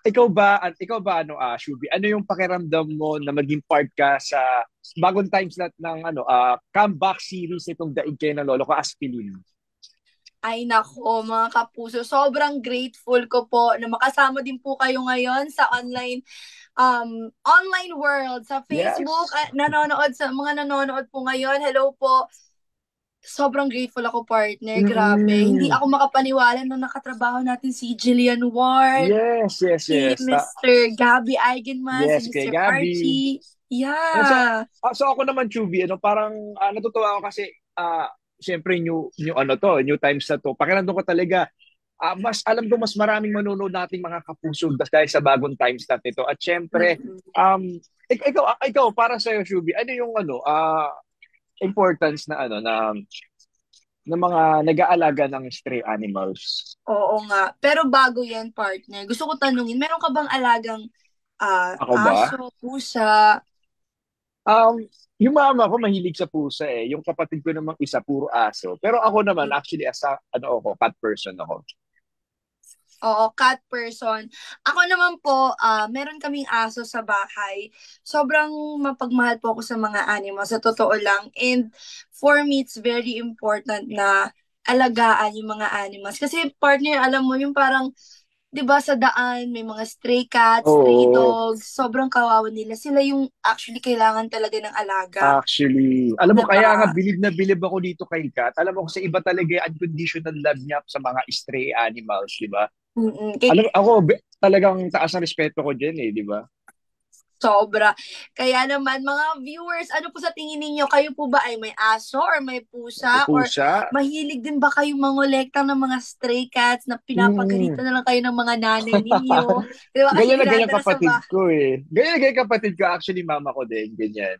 ikaw ba ano Shubi, ano yung pakiramdam mo na maging part ka sa bagong times ng ano comeback series itong Daig Kayo ng Lolo Ko as Pilin? Ay nako, mga kapuso, sobrang grateful ko po na makasama din po kayo ngayon sa online world, sa Facebook, Yes. mga nanonood po ngayon. Hello po. Sobrang grateful ako, partner. Grabe. Hindi Mm-mm. ako makapaniwala na nakatrabaho natin si Jillian Ward, Yes, yes, si yes. Mr. Gabby Eigenman, si Yes, kay Mr. Gabi. Archie. And so, Yeah. so ako naman, Chubi, ano, parang natutuwa ako kasi, syempre, new, ano to, new times na to. Pakiramdam ko talaga, mas alam ko mas maraming manonood nating mga kapuso dahil sa bagong times na ito. At syempre, Mm-mm. ikaw para sa iyo, Shubi, ano yung ano, importance na ano na mga nag-aalaga ng stray animals? Oo nga. Pero bago yan, partner, gusto ko tanungin, meron ka bang alagang Ako ba? aso, pusa? Um, yung mama ko mahilig sa pusa eh. Yung kapatid ko namang isa puro aso. Pero ako naman actually ano ako, cat person ako. Oo, cat person. Ako naman po, meron kaming aso sa bahay. Sobrang mapagmahal po ako sa mga animals, sa totoo lang. And for me, it's very important na alagaan yung mga animals. Kasi partner, alam mo, yung parang, di ba sa daan, may mga stray cats, stray Oo, dogs, sobrang kawawa nila. Sila yung actually kailangan talaga ng alaga. actually. Alam mo, Di kaya nga ba? bilib na bilib ako dito kay Kat. Alam mo, kasi iba talaga yung unconditional love niya sa mga stray animals, di ba? Mm-mm. Alam mo, ako, talagang taas ang respeto ko dyan eh, di ba? Sobra. Kaya naman, mga viewers, ano po sa tingin ninyo? Kayo po ba ay may aso or may May pusa? Or pusa. mahilig din ba kayong mangolekta ng mga stray cats na Mm. pinapagalitan na lang kayo ng mga nanay ninyo? Di ba kasi Ganyan na ganyan inadala sa kapatid bahay? ko eh. Ganyan na ganyan kapatid ko. Actually, mama ko din. Ganyan.